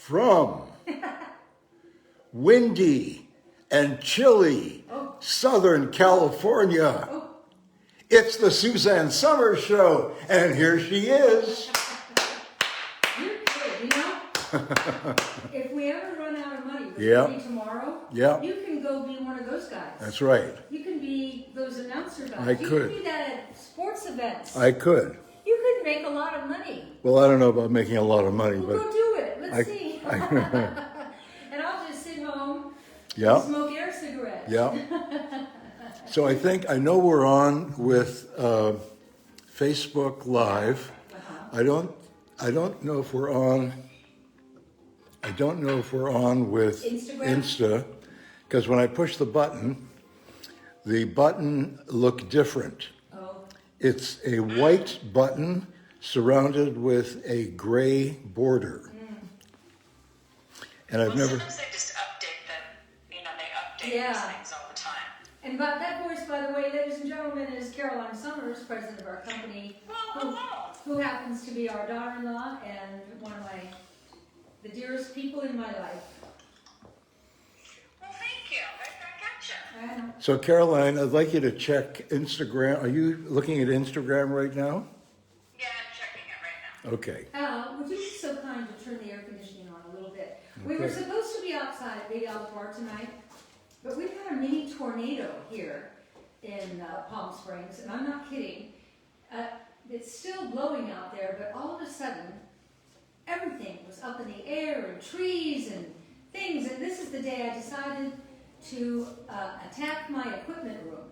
From windy and chilly Southern California, it's the Suzanne Summers Show, and here she is. You're good, you know? If we ever run out of money, which Yeah. will be tomorrow, Yeah. you can go be one of those guys. That's right. You can be those announcer guys. I You could. can do that at sports events. I could. You could make a lot of money. Well, I don't know about making a lot of money, We'll but go do it. Let's see. I And I'll just sit home yeah. and smoke air cigarettes. Yeah. So I know we're on with Facebook Live. I don't know if we're on. I don't know if we're on with Instagram? Insta, because when I push the button looked different. Oh. It's a white button surrounded with a gray border. And I've never. Sometimes they just update them. They update Yeah. these things all the time. And that voice, by the way, ladies and gentlemen, is Caroline Summers, president of our company, who happens to be our daughter-in-law and one of the dearest people in my life. Well, thank you. I gotcha. I know. So Caroline, I'd like you to check Instagram. Are you looking at Instagram right now? Yeah, I'm checking it right now. Okay. Al, would you be so kind to turn the air conditioning on a little bit? We were supposed to be outside at Big Al's Bar tonight, but we've had a mini tornado here in Palm Springs, and I'm not kidding. It's still blowing out there, but all of a sudden, everything was up in the air, and trees and things, and this is the day I decided to attack my equipment room.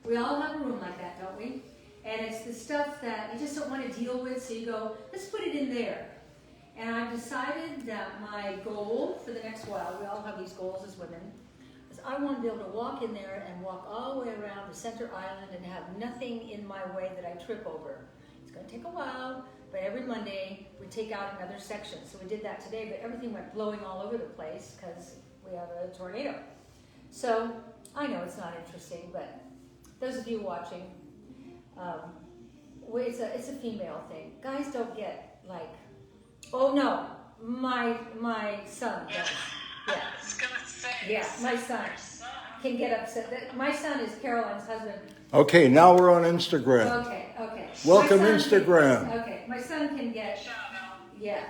We all have a room like that, don't we? And it's the stuff that you just don't want to deal with, so you go, let's put it in there. And I've decided that my goal for the next while, we all have these goals as women, is I want to be able to walk in there and walk all the way around the center island and have nothing in my way that I trip over. It's going to take a while, but every Monday we take out another section. So we did that today, but everything went blowing all over the place because we have a tornado. So I know it's not interesting, but those of you watching, it's a female thing. Guys don't get like, oh no, my son does. Yeah. I was going to say. Yeah, my son can get upset. My son is Caroline's husband. Okay, now we're on Instagram. Okay. Welcome, My son Instagram. Okay, my son can get, yeah,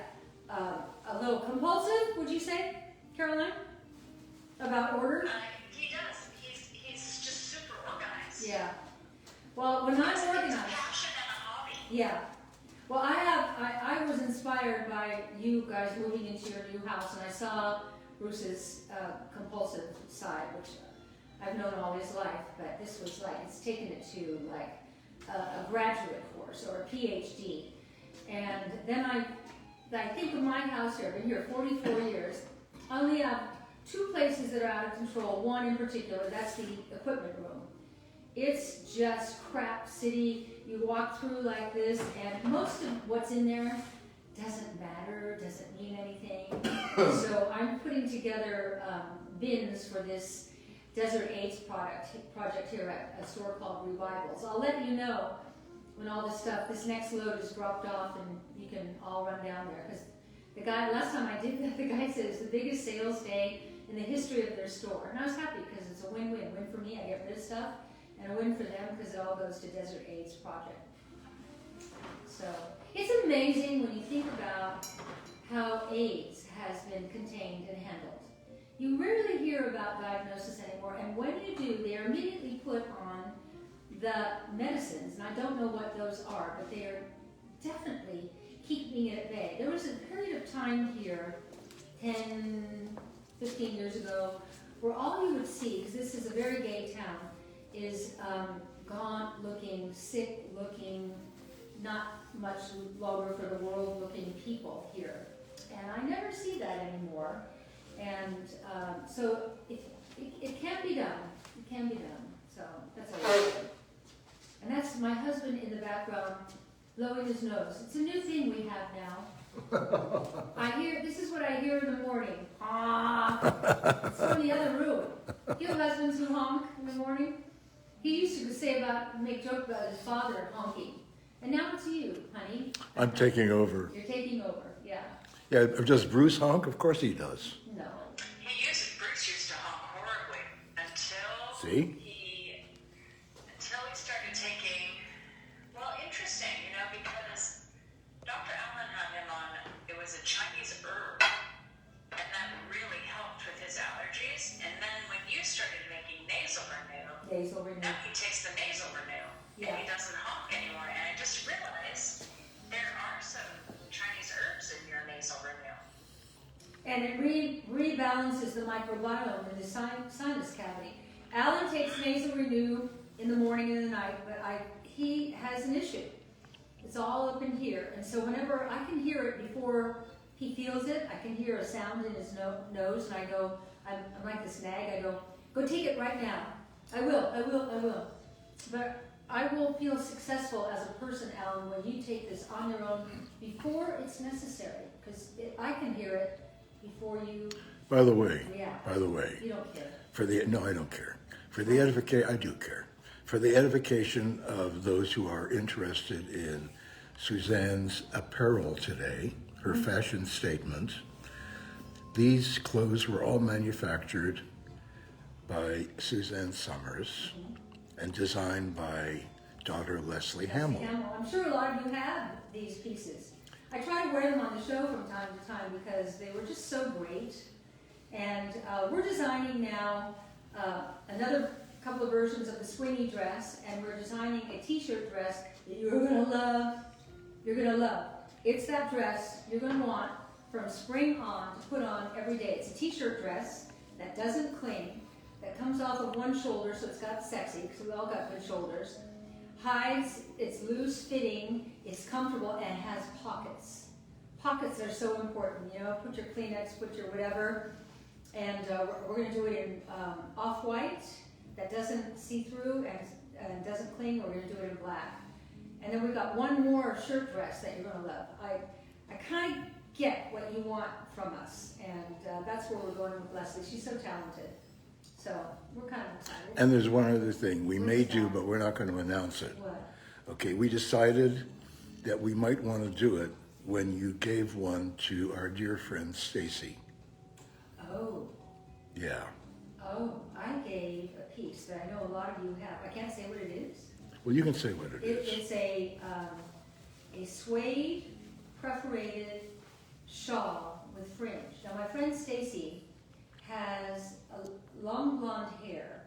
a little compulsive, would you say, Caroline? About order? He does. He's just super organized. Yeah. Well, when I'm It's a organized, passion and a hobby. yeah. Well, I was inspired by you guys moving into your new house, and I saw Bruce's compulsive side, which I've known all his life, but this was like, it's taken it to like a graduate course or a PhD. And then I think of my house here, I've been here 44 years, I only have two places that are out of control. One in particular, that's the equipment room. It's just crap city. You walk through like this, and most of what's in there doesn't matter, doesn't mean anything. So I'm putting together bins for this Desert AIDS project here at a store called Revivals. I'll let you know when all this stuff, this next load is dropped off, and you can all run down there. Because the guy, last time I did that, the guy said it's the biggest sales day in the history of their store. And I was happy because it's a win-win. Win for me, I get rid of stuff, and a win for them because it all goes to Desert AIDS Project. So it's amazing when you think about how AIDS has been contained and handled. You rarely hear about diagnosis anymore, and when you do, they are immediately put on the medicines, and I don't know what those are, but they are definitely keeping it at bay. There was a period of time here, 10, 15 years ago, where all you would see, because this is a very gay town, is gaunt-looking, sick-looking, not much longer for the world-looking people here. And I never see that anymore. And so it can be done. It can be done. So that's all. And that's my husband in the background blowing his nose. It's a new thing we have now. This is what I hear in the morning. Ah, it's from the other room. You have husbands who honk in the morning? He used to make joke about his father honking. And now it's you, honey. I'm taking over. You're taking over, yeah. Yeah, does Bruce honk? Of course he does. No. Bruce used to honk horribly See? until he started taking, well, interesting, because Dr. Allen had him on, it was a Chinese herb, and that really helped with his allergies. And then when you started making nasal renew, now he takes the nasal renew, and he doesn't honk anymore. And I just realized there are some Chinese herbs in your nasal renew. And it rebalances the microbiome in the sinus cavity. Alan takes nasal renew in the morning and the night, but he has an issue. It's all up in here. And so whenever I can hear it before he feels it, I can hear a sound in his nose, and I go, I'm like this nag, I go take it right now. I will. But I will feel successful as a person, Alan, when you take this on your own before it's necessary, because I can hear it before you By the way, react. You don't care. No, I don't care. For the edification, I do care. For the edification of those who are interested in Suzanne's apparel today, her fashion statement, these clothes were all manufactured by Suzanne Summers and designed by daughter Leslie Hamill. I'm sure a lot of you have these pieces. I try to wear them on the show from time to time because they were just so great. And we're designing now another couple of versions of the swingy dress, and we're designing a t-shirt dress that you're gonna love. You're gonna love. It's that dress you're gonna want from spring on to put on every day. It's a t-shirt dress that doesn't cling, that comes off of one shoulder, so it's got sexy, because we all got good shoulders. Hides, it's loose fitting, it's comfortable, and it has pockets. Pockets are so important, put your Kleenex, put your whatever. And we're going to do it in off-white that doesn't see through and doesn't cling. We're going to do it in black. And then we've got one more shirt dress that you're going to love. I kind of get what you want from us, and that's where we're going with Leslie. She's so talented. So we're kind of excited. And there's one other thing we may do, but we're not going to announce it. What? Okay, we decided that we might want to do it when you gave one to our dear friend Stacy. Oh. Yeah. Oh, I gave a piece that I know a lot of you have. I can't say what it is. Well, you can say what it is. It's a suede perforated shawl with fringe. Now my friend Stacy has a long blonde hair,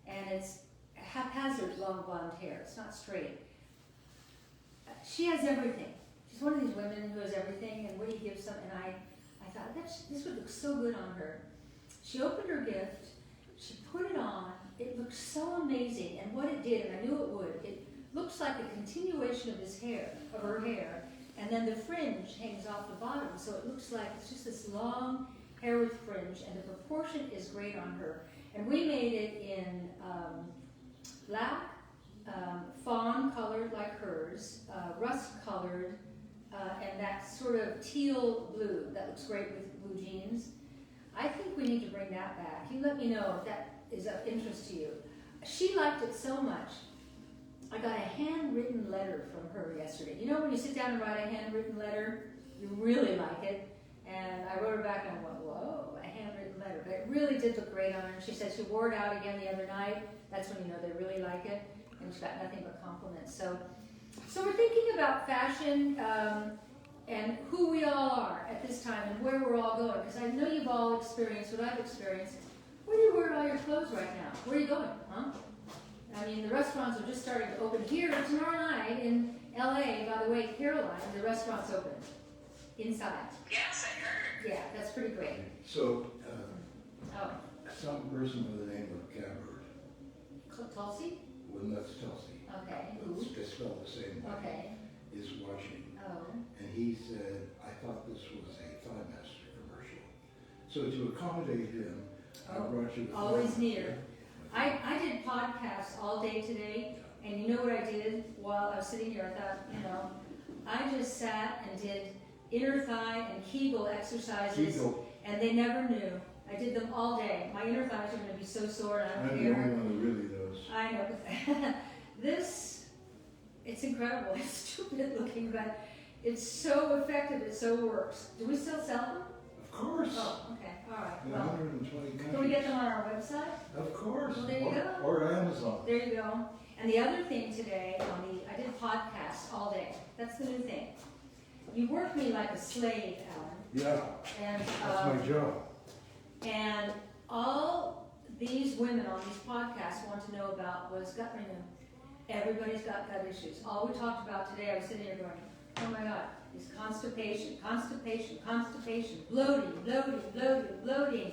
and it's haphazard long blonde hair. It's not straight. She has everything. She's one of these women who has everything, and Woody gives some, and I thought, this would look so good on her. She opened her gift, she put it on, it looked so amazing, and what it did, and I knew it would, it looks like a continuation of her hair, and then the fringe hangs off the bottom, so it looks like it's just this long hair with fringe, and the proportion is great on her. And we made it in black, fawn colored like hers, rust colored, and that sort of teal blue that looks great with blue jeans. I think we need to bring that back. You let me know if that is of interest to you. She liked it so much. I got a handwritten letter from her yesterday. You know when you sit down and write a handwritten letter, you really like it. And I wrote her back and I went, whoa, a handwritten letter. But it really did look great on her. And she said she wore it out again the other night. That's when you know they really like it. And she got nothing but compliments. So we're thinking about fashion and who we all are at this time and where we're all going. Because I know you've all experienced what I've experienced. Where do you wear all your clothes right now? Where are you going, huh? I mean, the restaurants are just starting to open here tomorrow night in LA. By the way, Caroline, the restaurant's open inside. Yes, I heard. Yeah, that's pretty great. So, Oh, some person by the name of Gabbard, Tulsi? well, that's Tulsi, Okay. it's spelled the same way, Okay. is watching. Oh. And he said, I thought this was a Thigh Master commercial. So to accommodate him, I brought you the Always Thigh near. Master. I did podcasts all day today, and you know what I did while I was sitting here? I thought, I just sat and did inner thigh and Kegel exercises, Kegel. and they never knew. I did them all day. My inner thighs are going to be so sore, and I I'm don't the only care. one who really knows. I know. It's incredible. It's stupid looking, but It's so effective, it so works. Do we still sell them? Of course. Oh, okay, all right. In Well, 120 countries. can we get them on our website? Of course. Well, there you go. Or Amazon. There you go. And the other thing today, I did podcasts all day. That's the new thing. You work me like a slave, Alan. Yeah, And, that's my job. and all these women on these podcasts want to know about was gut renewal. Everybody's got gut issues. All we talked about today, I was sitting here going, oh my God, is constipation, bloating,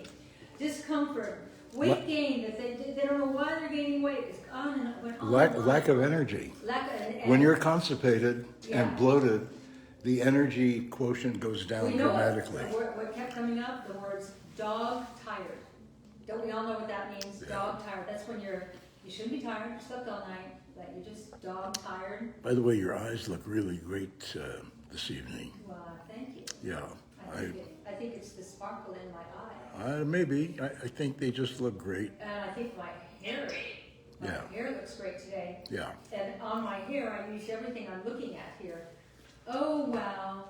discomfort, weight gain, that they don't know why they're gaining weight. It's on and on. Went on and on. Lack of energy. When you're constipated and bloated, the energy quotient goes down dramatically. What kept coming up? The words dog tired. Don't we all know what that means? Yeah. Dog tired. That's when you shouldn't be tired, you slept all night, but you're just dog tired. By the way, your eyes look really great this evening. Well, thank you. Yeah. I think it's the sparkle in my eye. Maybe. I think they just look great. And I think my hair looks great today. Yeah. And on my hair, I used everything I'm looking at here. Oh, wow.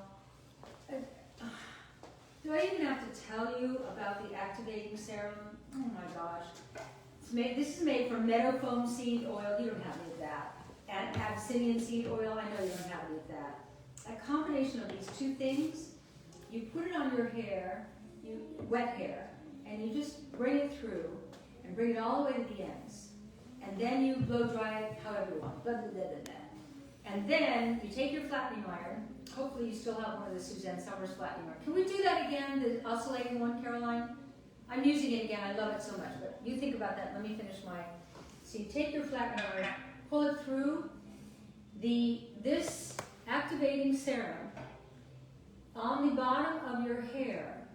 Do I even have to tell you about the activating serum? Oh my gosh. This is made from meadow foam seed oil. You don't have any of that. And Abyssinian seed oil. I know you don't have any of that. A combination of these two things, you put it on your hair, wet hair, and you just bring it through and bring it all the way to the ends. And then you blow dry it however you want. Blah, blah, blah, blah, blah. And then you take your flattening iron. Hopefully you still have one of the Suzanne Summers flattening iron. Can we do that again, the oscillating one, Caroline? I'm using it again. I love it so much. But you think about that. Let me finish So you take your flattening iron, pull it through. This activating serum on the bottom of your hair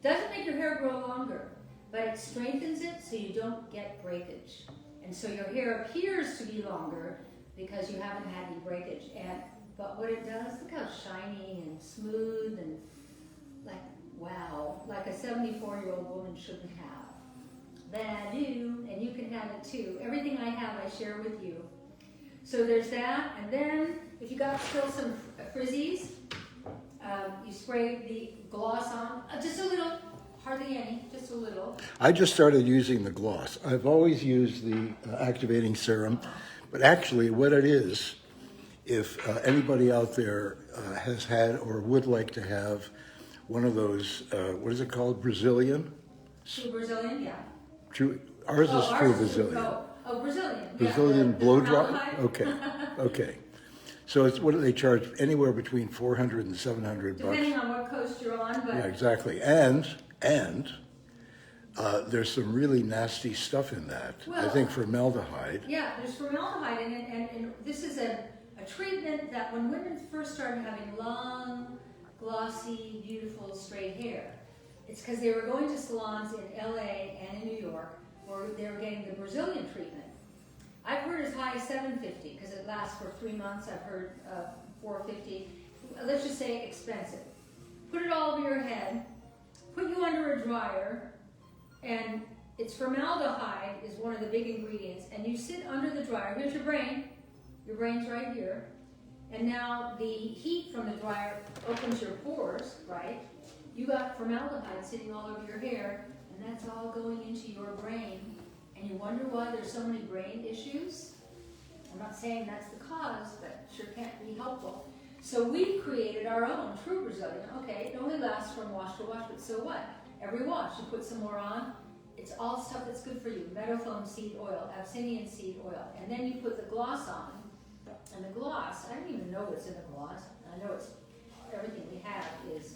doesn't make your hair grow longer, but it strengthens it so you don't get breakage. And so your hair appears to be longer because you haven't had any breakage. But what it does, look how shiny and smooth and like, wow, like a 74-year-old woman shouldn't have. But I do, and you can have it too. Everything I have, I share with you. So there's that, and then if you got still some frizzies, you spray the gloss on, just a little, hardly any, just a little. I just started using the gloss. I've always used the activating serum, but actually what it is, if anybody out there has had or would like to have one of those, what is it called, Brazilian? True Brazilian, yeah. Ours is true Brazilian. Brazilian. Brazilian yeah, blow dry? formaldehyde. Okay. So it's what do they charge? Anywhere between $400 and $700 bucks. Depending on what coast you're on, but Yeah, exactly. And there's some really nasty stuff in that. I think formaldehyde. yeah, there's formaldehyde in it, and this is a treatment that when women first started having long, glossy, beautiful, straight hair, it's because they were going to salons in LA and in New York where they were getting the Brazilian treatment. I've heard as high as $750 because it lasts for 3 months. I've heard $450. Let's just say expensive. Put it all over your head, put you under a dryer, and it's formaldehyde is one of the big ingredients, and you sit under the dryer. Here's your brain. Your brain's right here. And now the heat from the dryer opens your pores, right? You got formaldehyde sitting all over your hair, and that's all going into your brain. And you wonder why there's so many brain issues? I'm not saying that's the cause, but sure can't be helpful. So we created our own true Brazilian. Okay, it only lasts from wash to wash, but so what? Every wash, you put some more on. It's all stuff that's good for you. Meadow foam seed oil, Abyssinian seed oil. And then you put the gloss on. And the gloss, I don't even know what's in the gloss. I know it's everything we have is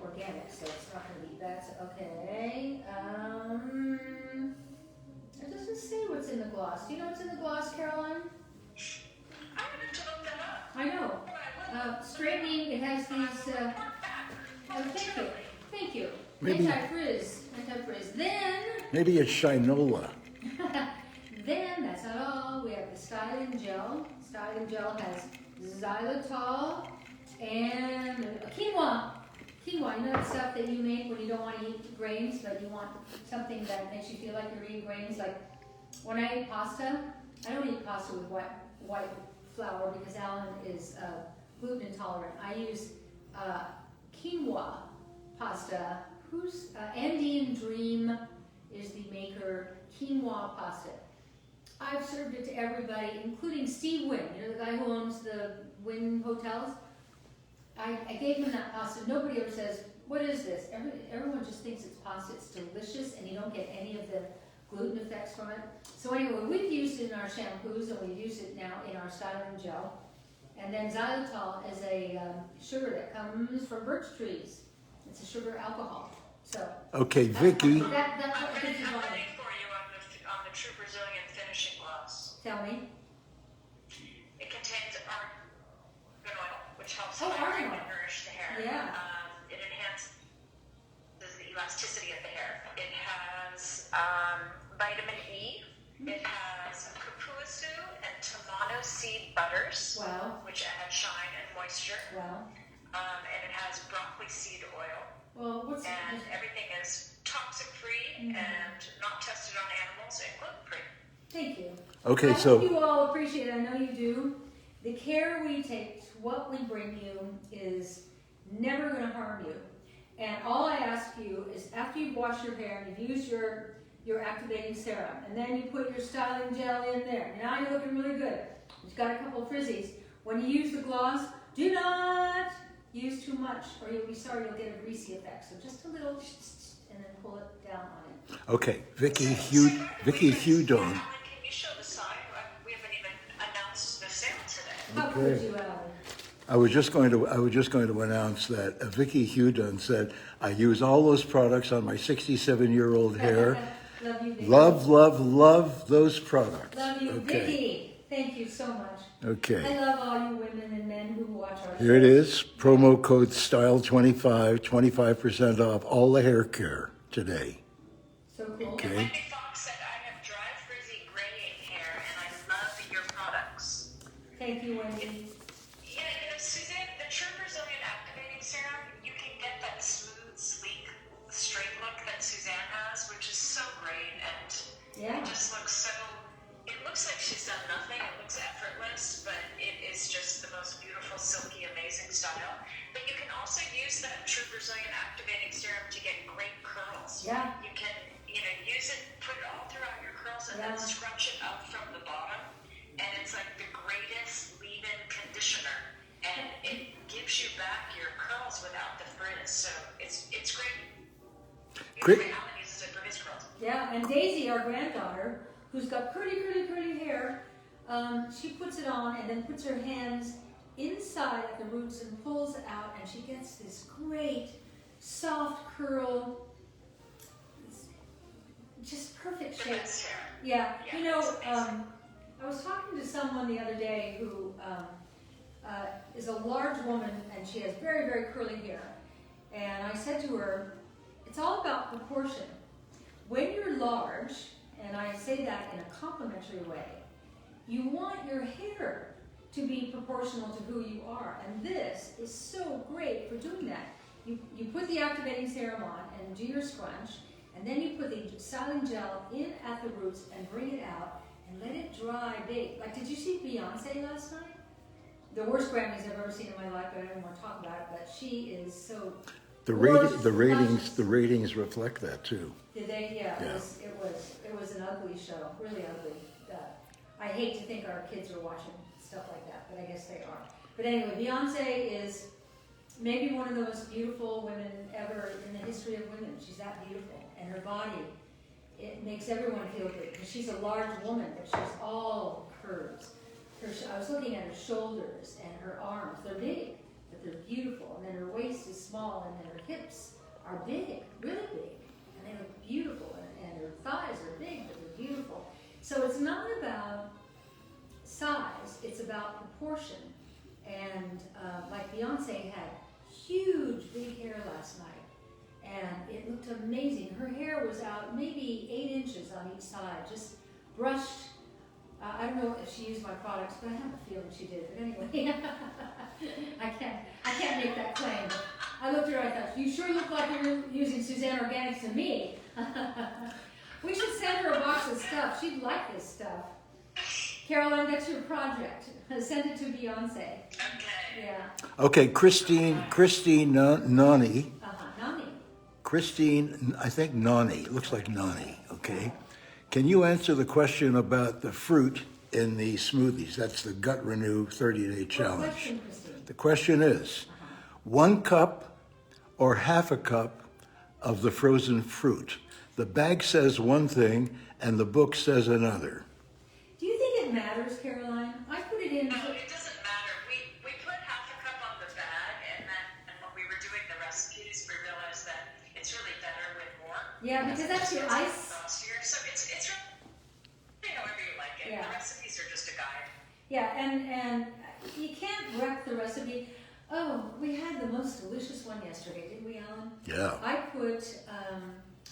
organic, so it's not going to be that. Okay. It doesn't say what's in the gloss. Do you know what's in the gloss, Caroline? I would have to look that up. I know. Straightening, it has these, thank you. Maybe- Anti-frizz. Then, Maybe it's Shinola. then, that's not all. We have the styling gel. Styling gel has xylitol and quinoa. Quinoa, you know that stuff that you make when you don't want to eat grains, but you want something that makes you feel like you're eating grains. Like when I eat pasta, I don't eat pasta with white flour because Alan is gluten intolerant. I use quinoa pasta. Who's Andean Dream is the maker. Quinoa pasta. I've served it to everybody, including Steve Wynn, you know, the guy who owns the Wynn hotels. I gave him that pasta. Nobody ever says, what is this? Everyone just thinks it's pasta. It's delicious, and you don't get any of the gluten effects from it. So anyway, we've used it in our shampoos, and we've used it now in our styling gel. And then xylitol is a sugar that comes from birch trees. It's a sugar alcohol. So Okay, Vicky. that's I'm what going gives to you have a body. name for you on the True Brazilian finishing gloss. Tell me. It contains argan oil, which helps Oh, hydrate argan oil. and nourish the hair. Yeah. It enhances the elasticity of the hair. It has vitamin E. It has cupuaçu and tamano seed butters, Wow. which add shine and moisture. Wow. And it has broccoli seed oil. Well, what's And everything is toxic-free and not tested on animals and gluten-free. Thank you. Okay, I so hope you all appreciate it. I know you do. The care we take, what we bring you, is never going to harm you. And all I ask you is, after you wash your hair and you've used your activating serum, and then you put your styling gel in there. Now you're looking really good. You've got a couple of frizzies. When you use the gloss, do not use too much, or you'll be sorry you'll get a greasy effect. So just a little, and then pull it down on it. okay, Vicky Hudon. Alan, can you show the sign? We haven't even announced the sale today. How could you, Alan? I was just going to announce that Vicky Hudon said, I use all those products on my 67-year-old hair. Love you, Vicky. Love those products. Love you, Okay. Vicky. Thank you so much. Okay. I love all you women and men who watch our Here it show. is. Promo code STYLE25, 25% off all the hair care today. So cool. Okay. Wendy Fox said, I have dry, frizzy, graying hair, and I love your products. Thank you, Wendy. Yeah, Suzanne, the True Brazilian Activating Serum, you can get that smooth, sleek, straight look that Suzanne has, which is so great, and Yeah. it just looks so, it looks like she's done nothing, it looks effortless, but it is just the most beautiful, silky, amazing style. But you can also use that True Brazilian Activating Serum to get great curls. Yeah. You can, use it, put it all throughout your curls, and then Yeah. scrunch it up from the bottom, and it's like the greatest leave-in conditioner, and it gives you back your curls without the frizz. So it's great. Great. Alan uses it for his curls. Yeah, and Daisy, our granddaughter, who's got pretty hair, she puts it on and then puts her hands inside at the roots and pulls it out, and she gets this great, soft curl, just perfect The shape. best hair. Yeah, Yeah, you know, it's amazing. I was talking to someone the other day who is a large woman, and she has very curly hair. And I said to her, it's all about proportion. When you're large, and I say that in a complimentary way, you want your hair to be proportional to who you are. And this is so great for doing that. You put the activating serum on and do your scrunch, and then you put the styling gel in at the roots and bring it out and let it dry bake. Like, did you see Beyonce last night? The worst Grammys I've ever seen in my life, but I don't want to talk about it, but she is so The gorgeous, luscious. ratings reflect that too. Did they? Yeah, Yeah. It was an ugly show, really ugly. I hate to think our kids are watching stuff like that, but I guess they are. But anyway, Beyonce is maybe one of the most beautiful women ever in the history of women. She's that beautiful, and her body, it makes everyone feel good because she's a large woman, but she's all curves. I was looking at her shoulders and her arms. They're big, but they're beautiful. And then her waist is small, and then her hips are big, really big, and they look beautiful. And her thighs are big, but they're beautiful. So it's not about size; it's about proportion. And like Beyonce had huge, big hair last night, and it looked amazing. Her hair was out maybe 8 inches on each side, just brushed. I don't know if she used my products, but I have a feeling she did. But anyway, I can't make that claim. I looked at her, I thought, you sure look like you're using Suzanne Organics to me. We should send her a box of stuff. She'd like this stuff. Caroline, that's your project. Send it to Beyonce. Okay. Yeah. Okay, Christine Nani. Nani. Christine, I think Nani. It looks like Nani, okay? Can you answer the question about the fruit in the smoothies? That's the Gut Renew 30-day challenge. Question, Christine. The question is, 1 cup or half a cup of the frozen fruit? The bag says one thing and the book says another. Do you think it matters, Caroline? I put it in. No, it doesn't matter. We put half a cup on the bag, and when we were doing the recipes, we realized that it's really better with more. Yeah, because that's your ice. Saucier. So it's really however you like it. Yeah. The recipes are just a guide. Yeah, and you can't wreck the recipe. Oh, we had the most delicious one yesterday, didn't we, Alan? Yeah.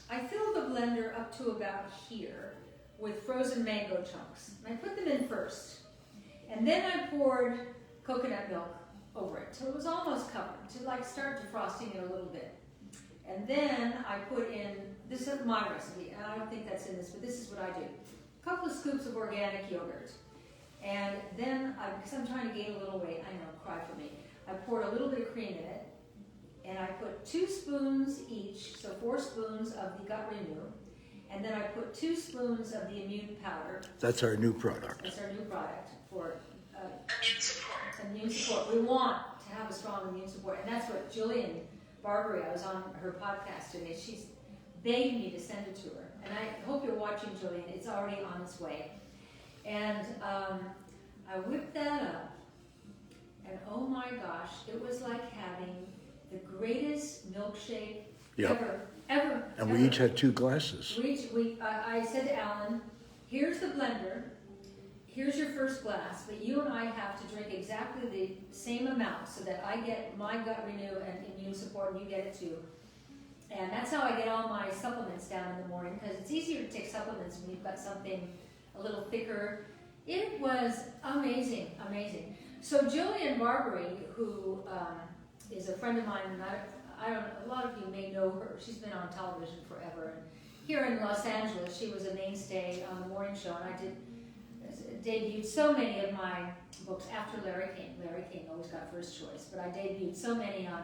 I filled the blender up to about here with frozen mango chunks. And I put them in first. And then I poured coconut milk over it till it was almost covered, to like start defrosting it a little bit. And then I put in, this is my recipe, and I don't think that's in this, but this is what I do. A couple of scoops of organic yogurt. And then, because I'm trying to gain a little weight, I know, cry for me. I poured a little bit of cream in it, and I put 2 spoons each, so 4 spoons of the Gut Renew, and then I put 2 spoons of the immune powder. That's our new product. That's our new product for Immune support. immune support. We want to have a strong immune support, and that's what Jillian Barbary, I was on her podcast today, she's begged me to send it to her, and I hope you're watching, Jillian. It's already on its way. And I whipped that up, and oh my gosh, it was like having the greatest milkshake Yep. ever. And we each had 2 glasses. I said to Alan, here's the blender, here's your first glass, but you and I have to drink exactly the same amount so that I get my Gut Renew and immune support and you get it too. And that's how I get all my supplements down in the morning, because it's easier to take supplements when you've got something a little thicker. It was amazing, amazing. So Jillian Barbary, who is a friend of mine, and I don't. A lot of you may know her. She's been on television forever. And here in Los Angeles, she was a mainstay on the morning show, and I debuted so many of my books after Larry King. Larry King always got first choice, but I debuted so many on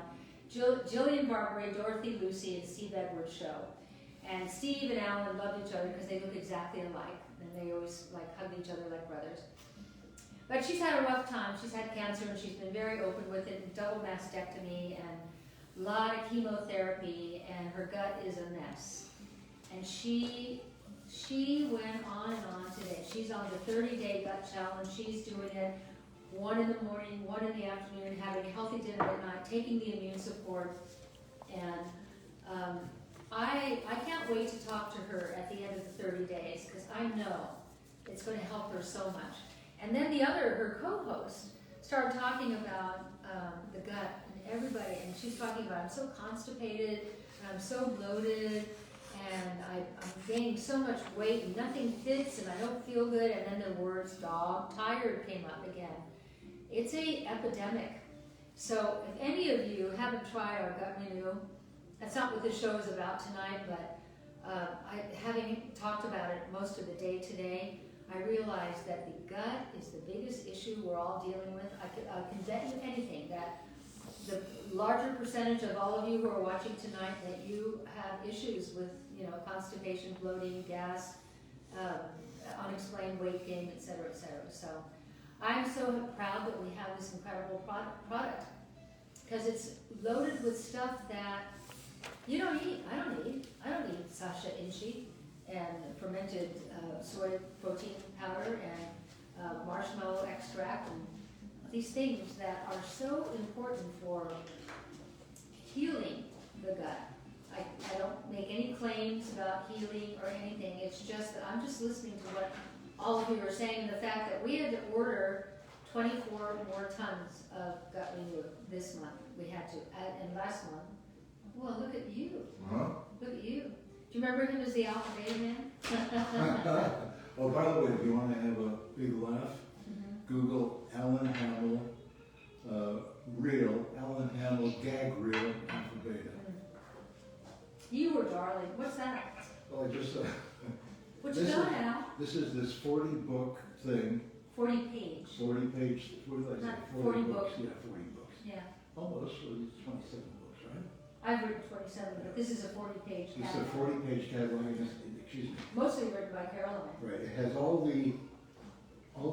Jillian Barbary, Dorothy Lucy, and Steve Edwards show. And Steve and Alan loved each other because they look exactly alike, and they always like hugged each other like brothers. But she's had a rough time. She's had cancer, and she's been very open with it, double mastectomy, and a lot of chemotherapy, and her gut is a mess. And she went on and on today. She's on the 30-day gut challenge. She's doing it 1 in the morning, 1 in the afternoon, having a healthy dinner at night, taking the immune support. And I can't wait to talk to her at the end of the 30 days, because I know it's going to help her so much. And then her co-host, started talking about the gut and everybody, and she's talking about, I'm so constipated, and I'm so bloated, and I'm gaining so much weight, and nothing fits, and I don't feel good, and then the words dog tired came up again. It's a epidemic. So if any of you haven't tried our Gut Renew, that's not what this show is about tonight, but having talked about it most of the day today, I realized that the gut is the biggest issue we're all dealing with. I can bet you anything that the larger percentage of all of you who are watching tonight, that you have issues with, constipation, bloating, gas, unexplained weight gain, et cetera, et cetera. So I'm so proud that we have this incredible product, because it's loaded with stuff that you don't eat. I don't eat Sasha Inchi and fermented soy protein powder and marshmallow extract, and these things that are so important for healing the gut. I don't make any claims about healing or anything. It's just that I'm just listening to what all of you are saying. The fact that we had to order 24 more tons of Gut Renew this month. We had to, and last month. Well, look at you. Huh? Look at you. Do you remember him as the Alpha Beta Man? Oh, by the way, if you want to have a big laugh, Google Alan Hamill reel, Alan Hamill gag reel, Alpha Beta. You were darling. What's that? Well, I just What you got, Al? This is this 40 book thing 40-page. 40 page, what did I say? Not 40 books. Yeah, 40 books. Yeah. Almost, so it's 27 books, right? I've written 27, but this is a 40-page It's a catalog. 40 page catalog, excuse me. Mostly written by Caroline. Right, it has all the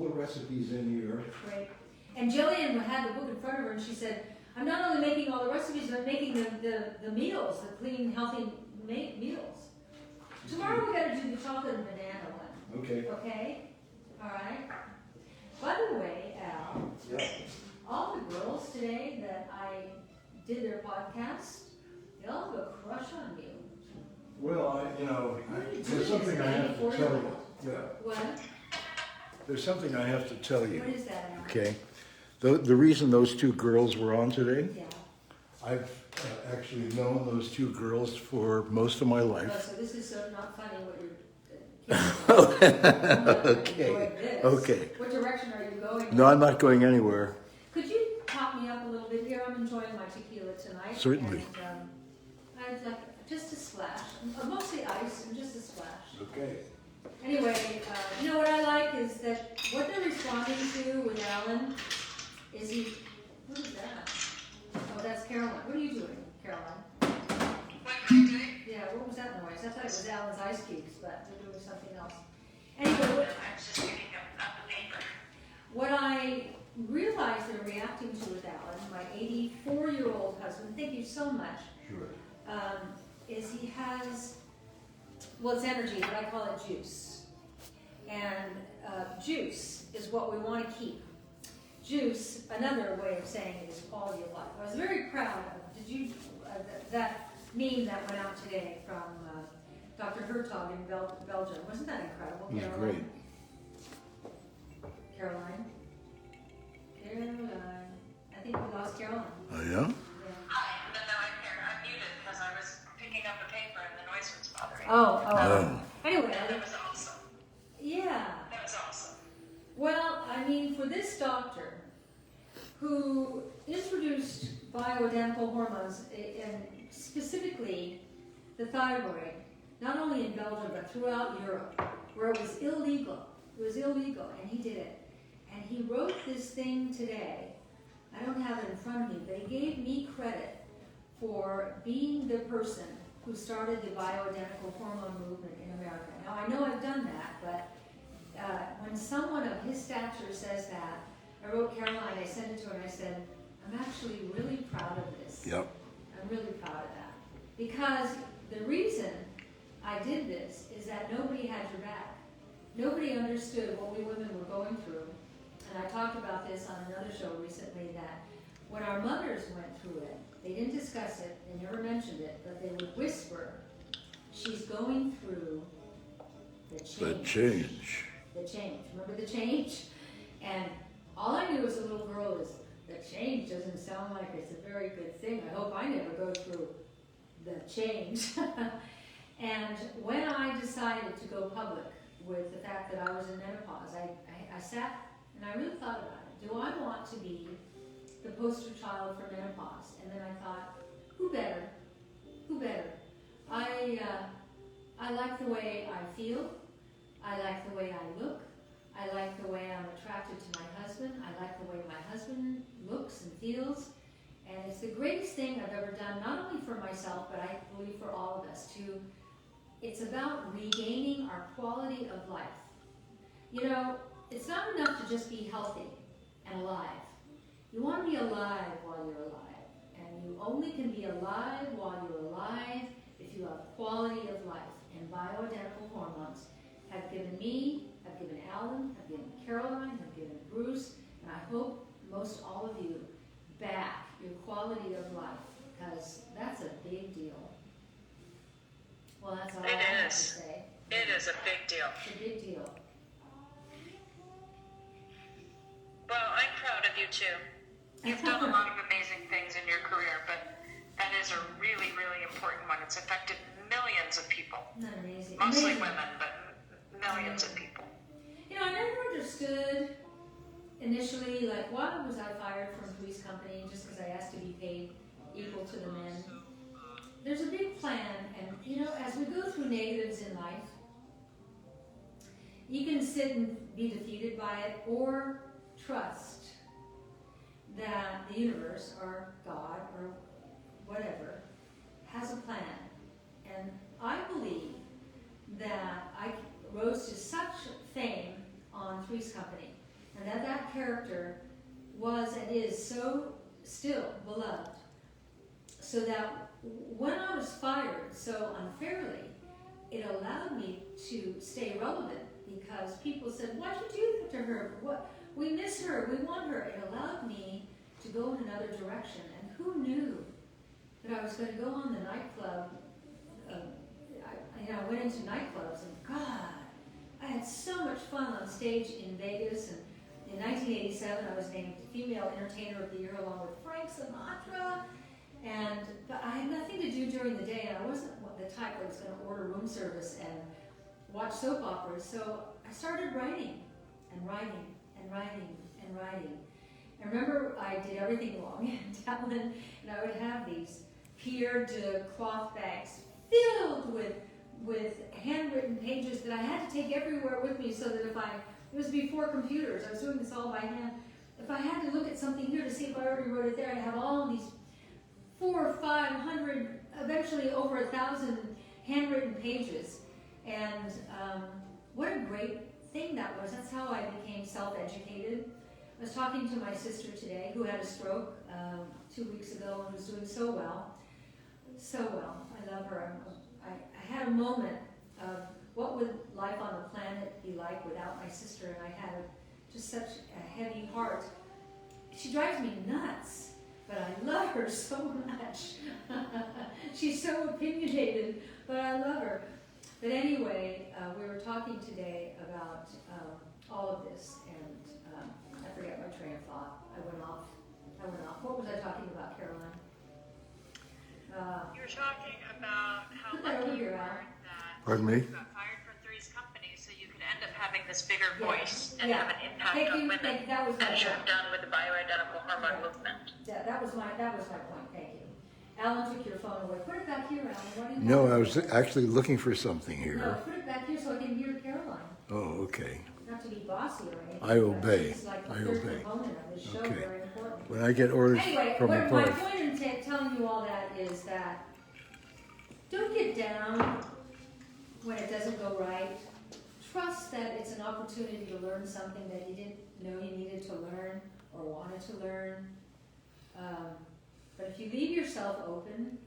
recipes in here. Great. And Jillian had the book in front of her and she said, I'm not only making all the recipes, but I'm making the meals, the clean, healthy meals. Tomorrow we gotta do the chocolate and banana one. Okay. Okay? All right? By the way, Al, Yeah. all the girls today that I did their podcast, they all have a crush on you. Well, there's something I have to tell you. Yeah. What? There's something I have to tell you. What is that, Al? Okay. The reason those two girls were on today, Yeah. I've actually known those two girls for most of my Oh, life. so this is so not funny what you're... Okay. Okay. What direction are you going? No, I'm not going anywhere. Could you pop me up a little bit here? I'm enjoying my tequila tonight. Certainly. And, I'd like just a splash. Mostly ice and just a splash. Okay. Anyway, you know what I like is that what they're responding to with Alan is what is that? Oh, that's Caroline. What are you doing, Caroline? What am I doing? Yeah, what was that noise? I thought it was Alan's ice cubes, but they're doing something else. Anyway, I was just picking up the paper. what I realized they're reacting to with Alan, my 84-year-old husband, thank you so much, Sure. is he has, well, it's energy, but I call it juice. And juice is what we want to keep. Juice, another way of saying it is quality of life. I was very proud of, that meme that went out today from Dr. Hertog in Belgium. Wasn't that incredible, It was Caroline? great. Caroline? I think we lost Caroline. Oh, yeah? Yeah. Hi, no, I'm here. I'm muted because I was picking up the paper and the noise was bothering me. Oh. Anyway, That was awesome. yeah. That was awesome. Well, I mean, for this doctor who introduced bioidentical hormones, and specifically the thyroid, not only in Belgium but throughout Europe, where it was illegal. It was illegal, and he did it. And he wrote this thing today. I don't have it in front of me, but he gave me credit for being the person who started the bioidentical hormone movement in America. Now, I know I've done that, but when someone of his stature says that, I wrote Caroline, I sent it to her, and I said, I'm actually really proud of this. Yep. I'm really proud of that. Because the reason I did this is that nobody had your back. Nobody understood what we women were going through. And I talked about this on another show recently, that when our mothers went through it, they didn't discuss it, they never mentioned it, but they would whisper, she's going through the change. The change. The change. Remember the change? And all I knew as a little girl is the change doesn't sound like it's a very good thing. I hope I never go through the change. And when I decided to go public with the fact that I was in menopause, I sat and I really thought about it. Do I want to be the poster child for menopause? And then I thought, who better? Who better? I like the way I feel. I like the way I look. I like the way I'm attracted to my husband. I like the way my husband looks and feels. And it's the greatest thing I've ever done, not only for myself, but I believe for all of us, it's about regaining our quality of life. You know, it's not enough to just be healthy and alive. You want to be alive while you're alive. And you only can be alive while you're alive if you have quality of life. And bioidentical hormones have given me, have given Alan, have given Caroline, have given Bruce, and I hope most all of you back your quality of life, because that's a big deal. Well, that's all I have to say. It is a big deal. It's a big deal. Well, I'm proud of you too. You've done a lot of amazing things in your career, but that is a really, really important one. It's affected millions of people. Isn't that amazing? Mostly Amazing. women, but millions of people. You know, I never understood initially, like, why was I fired from a police company just because I asked to be paid equal to the men? There's a big plan, and, you know, as we go through negatives in life, you can sit and be defeated by it or trust that the universe or God or whatever has a plan. And I believe that I rose to such fame on Three's Company, and that character was and is so still beloved, so that when I was fired so unfairly, it allowed me to stay relevant, because people said, "Why'd you do that to her? What? We miss her. We want her." It allowed me to go in another direction, and who knew that I was going to go on the nightclub. I went into nightclubs, and God, I had so much fun on stage in Vegas. And in 1987, I was named Female Entertainer of the Year along with Frank Sinatra. But I had nothing to do during the day, and I wasn't the type that was going to order room service and watch soap operas. So I started writing and writing and writing and writing. I remember I did everything wrong in Dublin, and I would have these pierred cloth bags filled with handwritten pages that I had to take everywhere with me, so that it was before computers, I was doing this all by hand. If I had to look at something here to see if I already wrote it there, I'd have all these 400 or 500, eventually over 1,000 handwritten pages. And what a great thing that was. That's how I became self-educated. I was talking to my sister today, who had a stroke 2 weeks ago and was doing so well. So well. I love her. I had a moment of what would life on the planet be like without my sister, and I had just such a heavy heart. She drives me nuts, but I love her so much. She's so opinionated, but I love her. But anyway, we were talking today about all of this, and I forget my train of thought. I went off. What was I talking about, Caroline? You were talking about how Put that over lucky you here, were Al. that Pardon me? you got fired from Three's Company, so you could end up having this bigger Yeah. voice and Yeah. have an impact Thank on you. women, That was my as you point. have done with the bioidentical hormone Yeah. movement. That was my point. Thank you. Alan took your phone away. Put it back here, Alan. What do you No, have? I was actually looking for something No, here. put it back here so I can hear Caroline. Oh, okay. Not to be bossy or anything. I but obey. She's like the I third obey. component of this show, Okay. very important. When I get orders Anyway, from my above, point in telling you all that is that don't get down when it doesn't go right. Trust that it's an opportunity to learn something that you didn't know you needed to learn or wanted to learn. But if you leave yourself open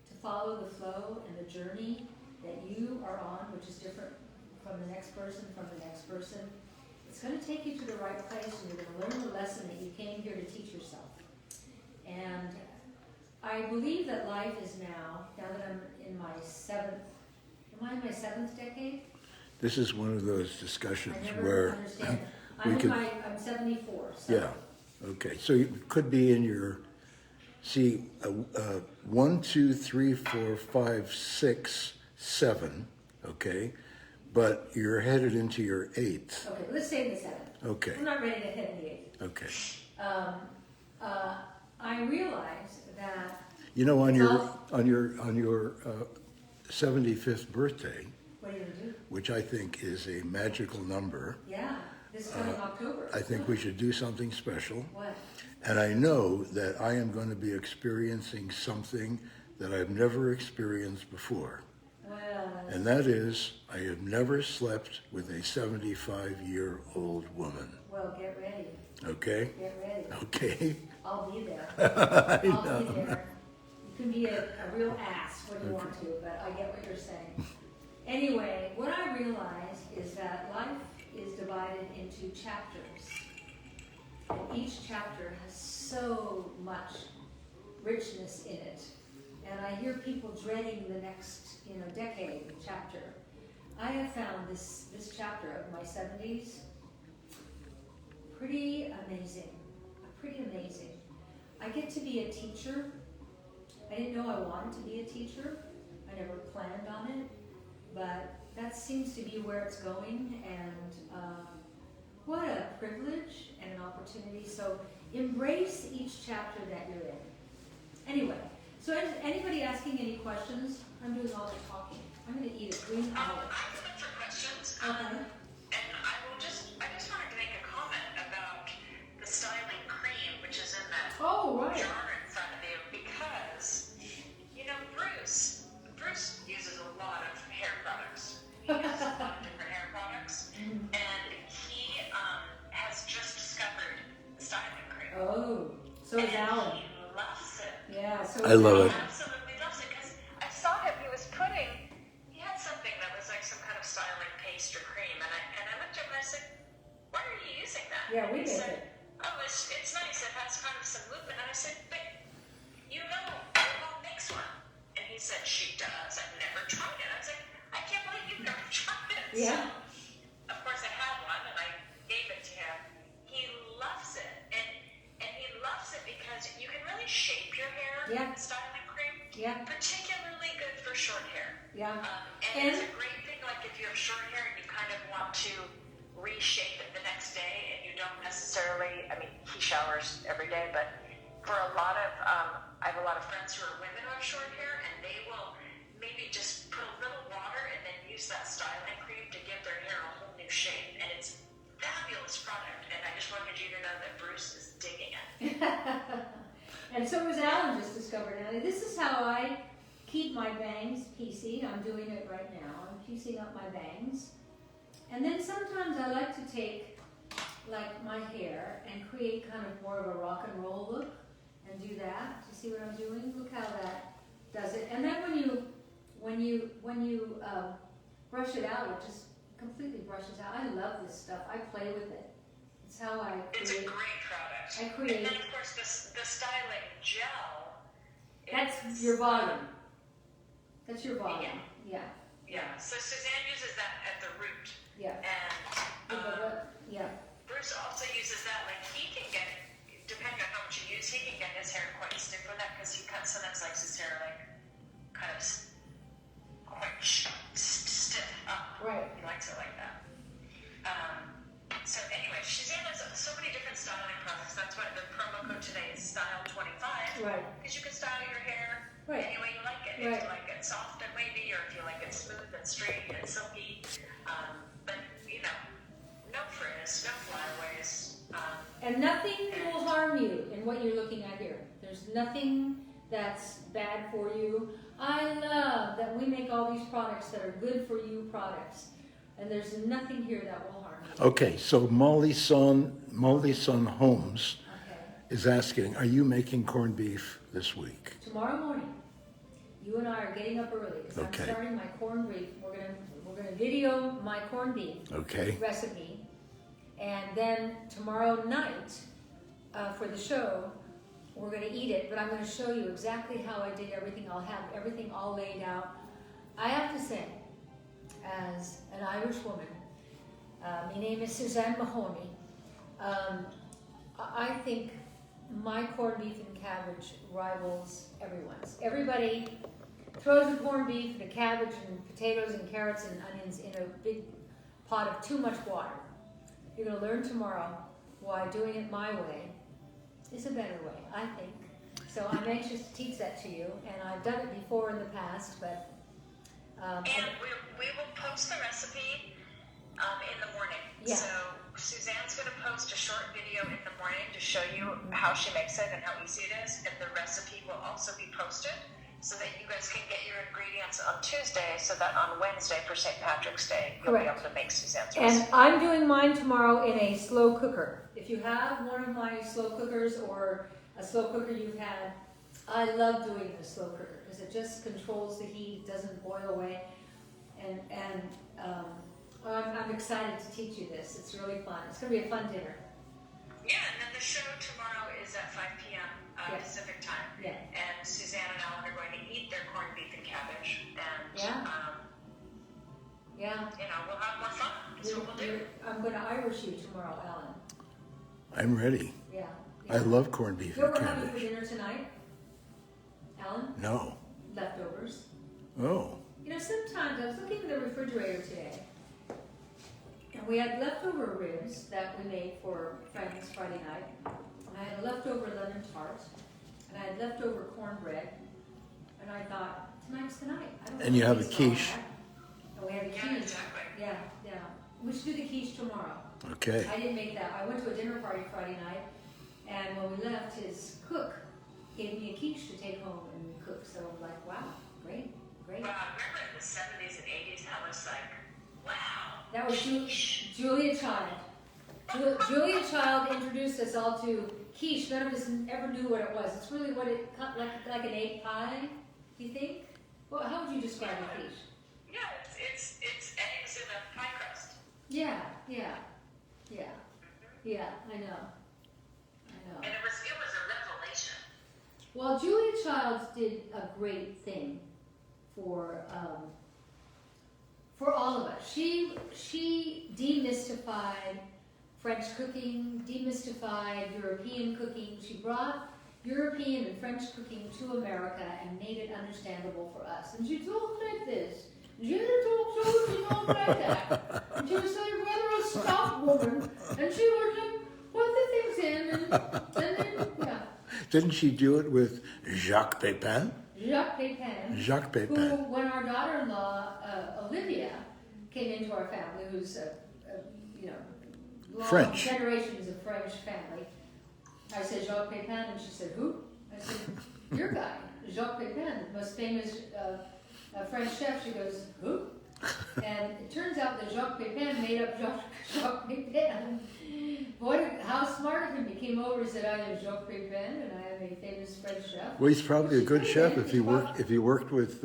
to follow the flow and the journey that you are on, which is different from the next person, it's going to take you to the right place, and you're going to learn the lesson that you came here to teach yourself. And I believe that life is now that I'm in my seventh decade? this is one of those discussions I never where understand. we could, I'm 74, so. yeah, okay. So you could be in your, 1, 2, 3, 4, 5, 6, 7, okay? But you're headed into your 8th. Okay, let's say the 7th. Okay, I'm not ready to hit the 8th. okay. I realize that, You know, on It's your 75th birthday, what are you going to do? which I think is a magical number, Yeah, this coming October. I think we should do something special. What? And I know that I am going to be experiencing something that I've never experienced before. Well, And that is, I have never slept with a 75-year-old woman. well, get ready. Okay? Get ready. Okay? I'll be there. I I'll know. be there. You can be a real ass when you want to, but I get what you're saying. Anyway, what I realize is that life is divided into chapters. And each chapter has so much richness in it. And I hear people dreading the next, decade chapter. I have found this chapter of my 70s pretty amazing. I get to be a teacher. I didn't know I wanted to be a teacher. I never planned on it, but that seems to be where it's going, and what a privilege and an opportunity. So embrace each chapter that you're in. Anyway, so is anybody asking any questions? I'm doing all the talking. I'm going to eat a green I olive. have a bunch of questions. Okay. And I just Yeah, so I love He it. absolutely loves it because I saw him. He had something that was like some kind of styling paste or cream, and I looked at him and I said, "Why are you using that?" Yeah, And we he make said, it. "Oh, it's nice. It has kind of some movement." And I said, "But you know, your mom makes one." And he said, "She does. I've never tried it." I was like, "I can't believe you've never tried it." Yeah. So, of course, I had one and I gave it to him. He loves it, and he loves it because you can really shape your hair Yeah. with the styling cream. Yeah. Particularly good for short hair. Yeah. And it's a great thing, like if you have short hair and you kind of want to reshape it the next day, and you don't necessarily. I mean, he showers every day, but for a lot of, I have a lot of friends who are women who have short hair, and they will maybe just put a little water and then use that styling cream to give their hair a whole new shape, and it's fabulous product. And I just wanted you to know that Bruce is digging it. And so was Alan just discovered. Now, this is how I keep my bangs piecing. I'm doing it right now. I'm piecing up my bangs. And then sometimes I like to take like my hair and create kind of more of a rock and roll look and do that. You see what I'm doing? Look how that does it. And then when you brush it out, it just completely brushes out. I love this stuff. I play with it. It's how I create. It's a great product. I create. And then, of course, the styling gel. That's your volume. That's your volume. Yeah. Yeah. So Suzanne uses that at the root. Yeah. And Yeah. Bruce also uses that. Like he can get, depending on how much you use, he can get his hair quite stiff with that because he sometimes likes his hair like kind of quite stiff up. Right. He likes it like that. So anyway, Suzanne has so many different styling products. That's why the promo code today is Style25. Right. Because you can style your hair Right. any way you like it. Right. If you like it soft and wavy, or if you like it smooth and straight and silky. But you know, no frizz, no flyaways. And nothing will harm you in what you're looking at here. There's nothing that's bad for you. I love that we make all these products that are good for you products. And there's nothing here that will harm you. Okay, so Molly Son Holmes Okay. is asking, are you making corned beef this week? Tomorrow morning, you and I are getting up early because Okay. I'm starting my corned beef. We're gonna video my corned beef Okay. recipe, and then tomorrow night for the show, we're gonna eat it. But I'm gonna show you exactly how I did everything. I'll have everything all laid out. I have to say, as an Irish woman, my name is Suzanne Mahoney. I think my corned beef and cabbage rivals everyone's. Everybody throws the corned beef, the cabbage, and potatoes and carrots and onions in a big pot of too much water. You're going to learn tomorrow why doing it my way is a better way, I think. So I'm anxious to teach that to you, and I've done it before in the past, but... And we will post the recipe in the morning. Yeah. So Suzanne's going to post a short video in the morning to show you how she makes it and how easy it is. And the recipe will also be posted so that you guys can get your ingredients on Tuesday, so that on Wednesday for St. Patrick's Day, you'll Correct. be able to make Suzanne's And recipe. I'm doing mine tomorrow in a slow cooker. If you have one of my slow cookers or a slow cooker you've had, I love doing it in a slow cooker because it just controls the heat, doesn't boil away. And I'm excited to teach you this. It's really fun. It's going to be a fun dinner. Yeah, and then the show tomorrow is at 5 p.m. Yeah. Pacific time. Yeah. And Suzanne and Alan are going to eat their corned beef and cabbage. And, Yeah. Yeah. you know, we'll have more fun. That's what we'll do. I'm going to Irish you tomorrow, Alan. I'm ready. Yeah. I love corned beef You know and what we're having for cabbage. dinner tonight, Alan? No. Leftovers. Oh. You know, sometimes I was looking in the refrigerator today, and we had leftover ribs that we made for friends Friday night. And I had a leftover lemon tart, and I had leftover cornbread, and I thought, tonight's the night. I don't And you wanna have a waste all quiche. that. And we have a Yeah, quiche. exactly. Yeah, yeah. We should do the quiche tomorrow. Okay. I didn't make that. I went to a dinner party Friday night, and when we left, his cook gave me a quiche to take home and cook. So I'm like, wow, great, great. Well, I remember in the 70s and 80s, that was like, wow. That was Julia Child. Julia Child introduced us all to quiche, none of us ever knew what it was. It's really what it cut like an egg pie. Do you think? Well, how would you describe a quiche? Yeah, it's eggs in a pie crust. Yeah. I know. And it was a revelation. Well, Julia Childs did a great thing for all of us. She demystified French cooking, demystified European cooking. She brought European and French cooking to America and made it understandable for us. And she talked like this. She talked like that. And she was like rather a stout woman. And she would like put the things in and then, yeah. Didn't she do it with Jacques Pepin? Jacques Pepin. Jacques Pepin. Who, when our daughter-in-law, Olivia, came into our family, who's long French. generations of French family, I said Jacques Pepin, and she said, who? I said, your guy, Jacques Pepin, the most famous French chef. She goes, who? And it turns out that Jacques Pepin made up Jacques Pepin. Boy, how smart of him. He came over and said, I am Jacques Pepin, and I am a famous French chef. Well, he's probably a good chef if he worked with.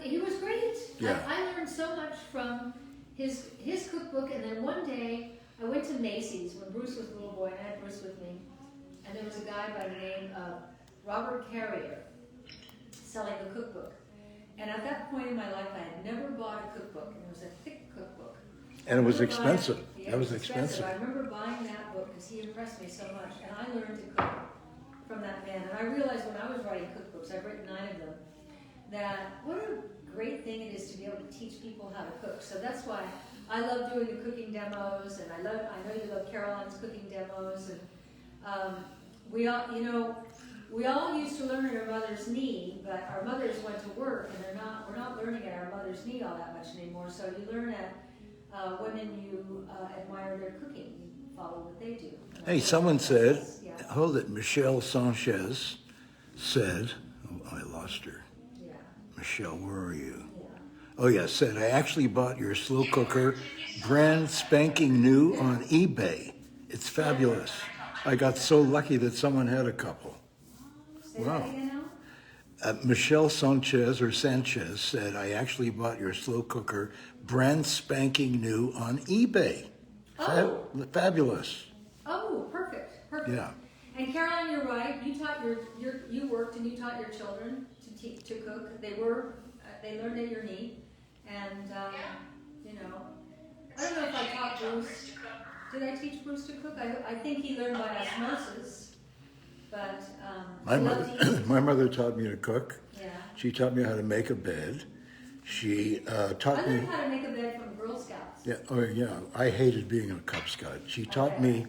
He was great. Yeah. I learned so much from his cookbook, and then one day I went to Macy's when Bruce was a little boy, and I had Bruce with me, and there was a guy by the name of Robert Carrier selling the cookbook. And at that point in my life, I had never bought a cookbook, and it was a thick cookbook. And it was expensive. Yeah, That was expensive. I remember buying that book because he impressed me so much, and I learned to cook from that man. And I realized when I was writing cookbooks, I've written 9 of them, that what a great thing it is to be able to teach people how to cook. So that's why I love doing the cooking demos, and I know you love Caroline's cooking demos, and we all used to learn at our mother's knee, but our mothers went to work, and we're not learning at our mother's knee all that much anymore. So you learn at women you admire their cooking, you follow what they do. Hey, someone said, hold it, Michelle Sanchez said, oh, I lost her. Yeah. Michelle, where are you? Yeah. Oh yeah, said, I actually bought your slow cooker brand spanking new on eBay. It's fabulous. I got so lucky that someone had a couple. Say that again now? Michelle Sanchez said, I actually bought your slow cooker brand spanking new on eBay. Fabulous. Oh, perfect. Yeah. And Caroline, you're right. You taught you worked and you taught your children to cook. They learned at your knee, and I don't know if I taught Bruce. Did I teach Bruce to cook? I think he learned by osmosis. But my mother taught me to cook. Yeah. She taught me how to make a bed. She taught I me. learned how to make a bed from Girl Scouts. Yeah. Oh yeah. I hated being a Cub Scout. She taught me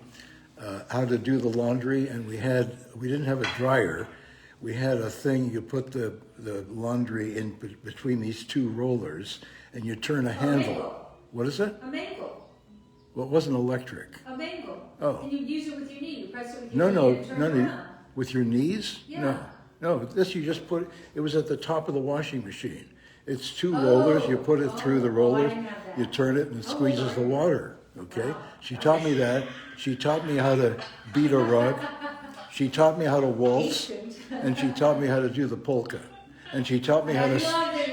how to do the laundry, and we didn't have a dryer. We had a thing you put the laundry in between these 2 rollers, and you turn a handle. Mangle. What is it? A mangle. Well, it wasn't electric. A mangle. Oh. And you use it with your knee. You press it with your knee and turn it around. With your knees? Yeah. No. This you just put. It was at the top of the washing machine. It's 2 rollers. You put it through the rollers. I didn't have that. You turn it, and it squeezes the water. Okay. Wow. She taught me that. She taught me how to beat a rug. She taught me how to waltz, Ancient. and she taught me how to do the polka, and she taught me how I to. love it. Down to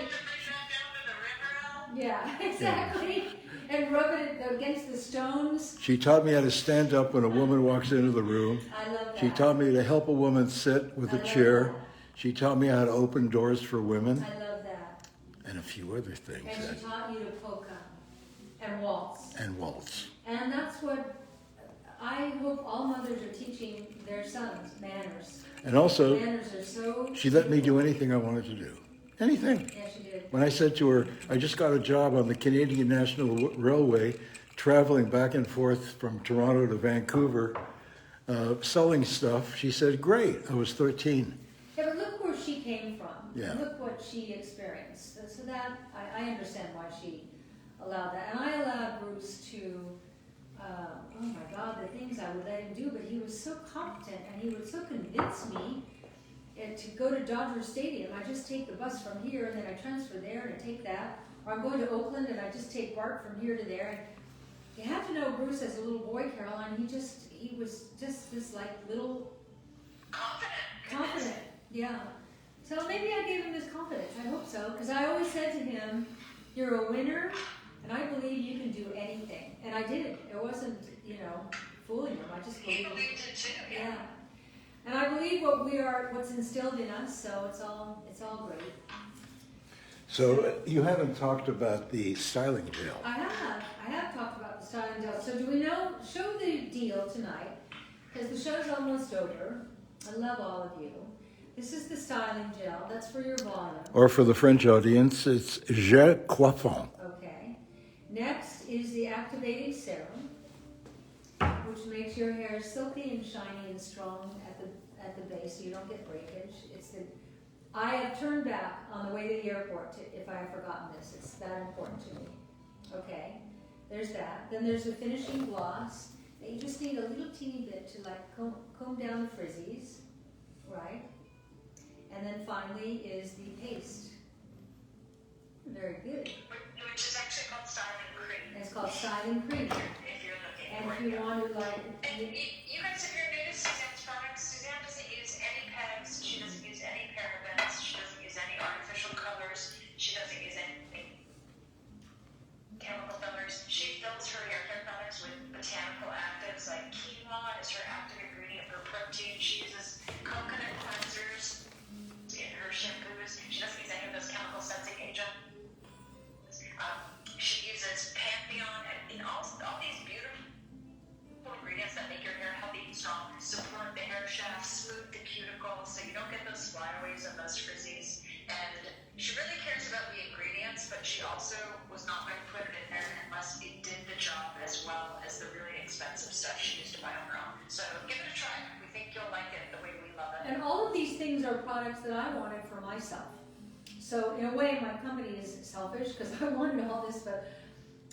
the river. Yeah, exactly. And rub it against the stones. She taught me how to stand up when a woman walks into the room. I love that. She taught me to help a woman sit with a chair. She taught me how to open doors for women, I love that. and a few other things. And she taught you to polka and waltz. And waltz. And that's what I hope all mothers are teaching their sons, manners. And also, Manners are so... she let me do anything I wanted to do. Anything. Yeah, she did. When I said to her, I just got a job on the Canadian National Railway, traveling back and forth from Toronto to Vancouver, selling stuff, she said, great. I was 13. Yeah, but look where she came from. Yeah. And look what she experienced. So that, I understand why she allowed that. And I allowed Bruce to, oh my God, the things I would let him do, but he was so competent and he would so convince me to go to Dodger Stadium. I just take the bus from here and then I transfer there and I take that. Or I'm going to Oakland and I just take BART from here to there. And you have to know Bruce as a little boy, Caroline, he was just this like little Confident. yeah. So maybe I gave him this confidence. I hope so, because I always said to him, "You're a winner, and I believe you can do anything." And I did. It wasn't, fooling him. I just He believed. believed it too. Yeah. And I believe what's instilled in us. So it's all great. So you haven't talked about the styling gel. I have talked about the styling gel. So do we show the deal tonight? Because the show's almost over. I love all of you. This is the styling gel. That's for your volume. Or for the French audience, it's gel coiffant. Okay. Next is the activating serum, which makes your hair silky and shiny and strong at the base, so you don't get breakage. I have turned back on the way to the airport if I have forgotten this. It's that important to me. Okay. There's that. Then there's the finishing gloss. You just need a little teeny bit to like comb down the frizzies, right? And then finally is the paste. Very good. Which is actually called styling cream. And it's called styling cream. If you're looking And for if it. you want to like, And you guys, if you're new to Suzanne's products, Suzanne doesn't use any pegs. She doesn't use any parabens. She doesn't use any artificial colors. She doesn't use any chemical fillers. She fills her hair care products with botanical actives like quinoa is her active ingredient for protein. She uses coconut cleansers in her shampoos. She doesn't use any of those chemical sensing agents. She uses Pantheon and all these beautiful ingredients that make your hair healthy and strong, support the hair shaft, smooth the cuticles so you don't get those flyaways and those frizzies. And she really cares about the ingredients, but she also was not going to put it in there unless it did the job as well as the really expensive stuff she used to buy on her own. So give it a try. We think you'll like it the way we love it. and all of these things are products that I wanted for myself. So in a way, my company is selfish because I wanted all this, but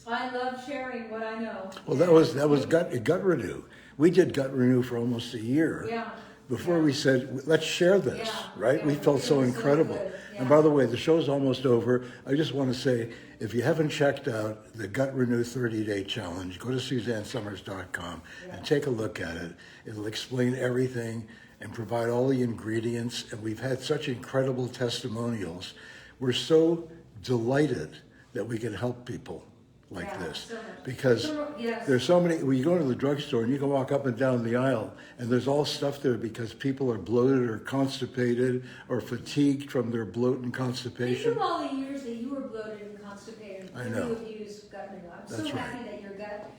I love sharing what I know. Well, that was gut renew. We did gut renew for almost a year. Yeah. Before Yeah. we said, let's share this, Yeah, right? yeah, We felt it so was so incredible. good, And yeah. by the way, the show's almost over. I just want to say, if you haven't checked out the Gut Renew 30-Day Challenge, go to SuzanneSummers.com and take a look at it. It'll explain everything and provide all the ingredients. And we've had such incredible testimonials. We're so delighted that we can help people like Yeah, this. so much. Because Yes. there's so many, when you go to the drugstore and you can walk up and down the aisle and there's all stuff there because people are bloated or constipated or fatigued from their bloat and Think constipation. of all the years that you were bloated and constipated I when know. you have used gut renew. I'm so That's happy right. that your gut.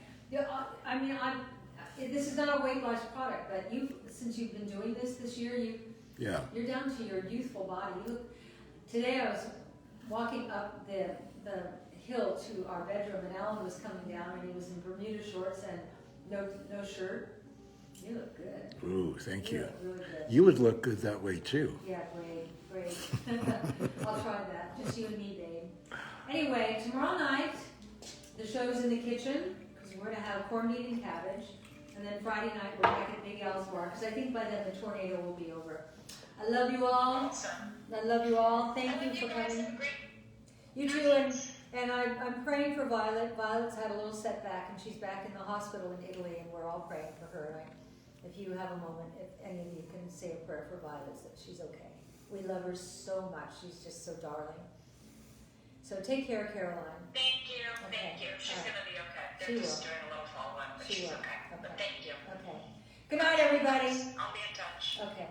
I mean, this is not a weight loss product, but since you've been doing this year, Yeah. you're down to your youthful body. Today I was walking up the hill to our bedroom, and Alan was coming down, and he was in Bermuda shorts and no shirt. You look good. Ooh, thank you. look really good. You would look good that way too. Yeah, great. I'll try that. Just you and me, babe. Anyway, tomorrow night, the show's in the kitchen, because we're going to have corned beef and cabbage. And then Friday night, we're back at Big Al's bar, because I think by then the tornado will be over. I love you all. Awesome. I love you all. Thank I you love for you guys. coming. Have a great You too, and I'm praying for Violet. Violet's had a little setback, and she's back in the hospital in Italy, and we're all praying for her. If you have a moment, if any of you can say a prayer for Violet, that she's okay. We love her so much. She's just so darling. So take care, Caroline. Thank you. Okay. Thank you. She's All right. going to be okay. She They're just will. doing a little follow-up, but She she's will. okay. But Okay. thank you. Okay. Good night, everybody. I'll be in touch. Okay.